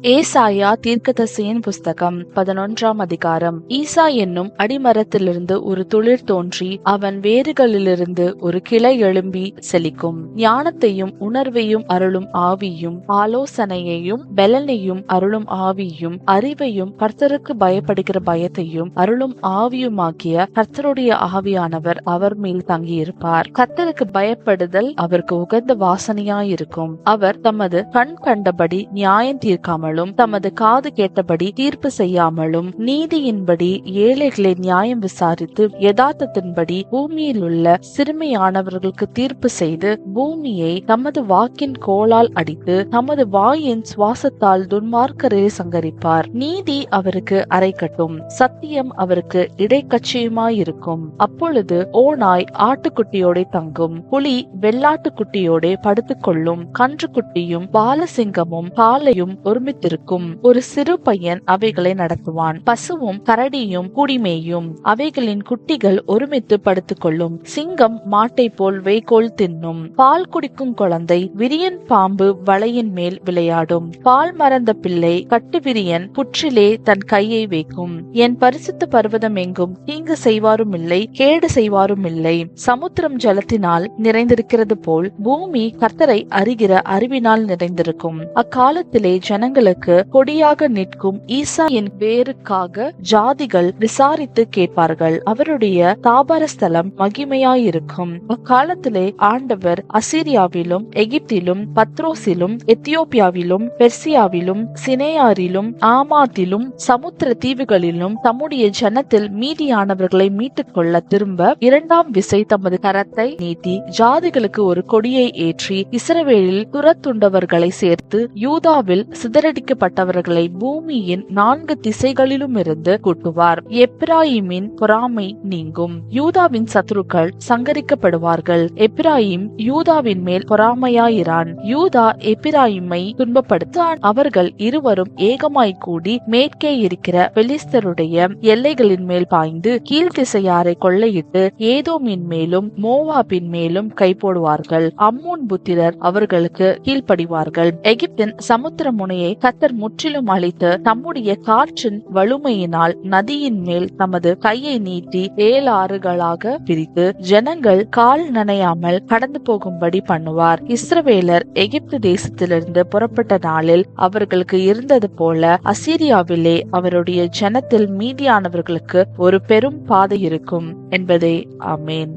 ஏசாயா தீர்க்கதரிசியின் புஸ்தகம் 11ஆம் அதிகாரம். ஈசா என்னும் அடிமரத்திலிருந்து ஒரு துளிர் தோன்றி அவன் வேறுகளிலிருந்து ஒரு கிளை எழும்பி செழிக்கும். ஞானத்தையும் உணர்வையும் அருளும் ஆவியும், ஆலோசனையையும் பெலனையும் அருளும் ஆவியும், அறிவையும் கர்த்தருக்கு பயப்படுகிற பயத்தையும் அருளும் ஆவியுமாகிய கர்த்தருடைய ஆவியானவர் அவர் மேல் தங்கியிருப்பார். கர்த்தருக்கு பயப்படுதல் அவருக்கு உகந்த வாசனையாயிருக்கும். அவர் தமது கண் கண்டபடி நியாயம் தீர்க்காமல் தமது காது கேட்டபடி தீர்ப்பு செய்யாமலும், நீதியின்படி ஏழைகளை நியாயம் விசாரித்து யதார்த்தத்தின்படி பூமியில் உள்ள சிறுமையானவர்களுக்கு தீர்ப்பு செய்து, பூமியை தமது வாக்கின் கோலால் அடித்து தமது வாயின் சுவாசத்தால் துன்மார்க்கரை சங்கரிப்பார். நீதி அவருக்கு அரைக்கட்டும், சத்தியம் அவருக்கு இடைக்கட்சியுமாயிருக்கும். அப்பொழுது ஓநாய் ஆட்டுக்குட்டியோட தங்கும், புலி வெள்ளாட்டுக்குட்டியோட படுத்துக் கொள்ளும், கன்றுக்குட்டியும் பாலசிங்கமும் காளையும் ஒருமித்திருக்கும். ஒரு சிறு பையன் அவைகளை நடத்துவான். பசுவும் கரடியும் குடிமேயும், அவைகளின் குட்டிகள் ஒருமித்து படுத்துக் கொள்ளும். சிங்கம் மாட்டை போல் வைக்கோல் தின்னும். பால் குடிக்கும் குழந்தை விரியன் பாம்பு வலையின் மேல் விளையாடும். பால் மறந்த பிள்ளை கட்டுவிரியன் புற்றிலே தன் கையை வைக்கும். என் பரிசுத்த பர்வதம் எங்கும் தீங்கு செய்வாரும் இல்லை, கேடு செய்வாரும் இல்லை. சமுத்திரம் ஜலத்தினால் நிறைந்திருக்கிறது போல் பூமி கர்த்தரை அறிகிற அறிவினால் நிறைந்திருக்கும். அக்காலத்திலே ஜனங்களுக்கு கொடியாக நிற்கும் ஈசாயின் வேருக்காக ஜாதிகள் விசாரித்து கேட்பார்கள். அவருடைய தாபர ஸ்தலம் மகிமையாயிருக்கும். அக்காலத்திலே ஆண்டவர் அசீரியாவிலும் எகிப்திலும் பத்ரோசிலும் எத்தியோப்பியாவிலும் பெர்சியாவிலும் சினேயாரிலும் ஆமாத்திலும் சமுத்திர தீவுகளிலும் தம்முடைய ஜனத்தில் மீதியானவர்களை மீட்டுக் கொள்ள திரும்ப இரண்டாம் விசை தமது கரத்தை நீட்டி ஜாதிகளுக்கு ஒரு கொடியை ஏற்றி இஸ்ரவேலில் துரத்துண்டவர்களை சேர்த்து யூதாவில் சிதறடிக்கப்பட்டவர்களை பூமியின் 4 திசைகளிலும் இருந்து கூட்டுவார். எப்பிராயிமின் பொறாமை நீங்கும். யூதாவின் சத்துருக்கள் சங்கரிக்கப்படுவார்கள். எப்பிராயிம் யூதாவின் மேல் பொறாமையாயிரான். யூதா எப்பிராயிமை துன்பப்படுத்தான். அவர்கள் இருவரும் ஏகமாய் கூடி மேற்கே இருக்கிற பெலிஸ்தருடைய எல்லைகளின் மேல் பாய்ந்து கீழ்த்திசையாரை கொள்ளையிட்டு ஏதோமின் மேலும் மோவாபின் மேலும் கை போடுவார்கள். அம்மோன் புத்திரர் அவர்களுக்கு கீழ்ப்படிவார்கள். எகிப்தின் சமுத்திர முனையை கர்த்தர் முற்றிலும் அழித்து தம்முடைய காற்றின் வலுமையினால் நதியின் மேல் தமது கையை நீட்டி 7 ஆறுகளாக பிரித்து ஜனங்கள் கால் நனையாமல் கடந்து போகும்படி பண்ணுவார். இஸ்ரவேலர் எகிப்து தேசத்திலிருந்து புறப்பட்ட நாளில் அவர்களுக்கு இருந்தது போல அசீரியாவிலே அவருடைய ஜனத்தில் மீதியானவர்களுக்கு ஒரு பெரும் பாதை இருக்கும் என்பதே. ஆமேன்.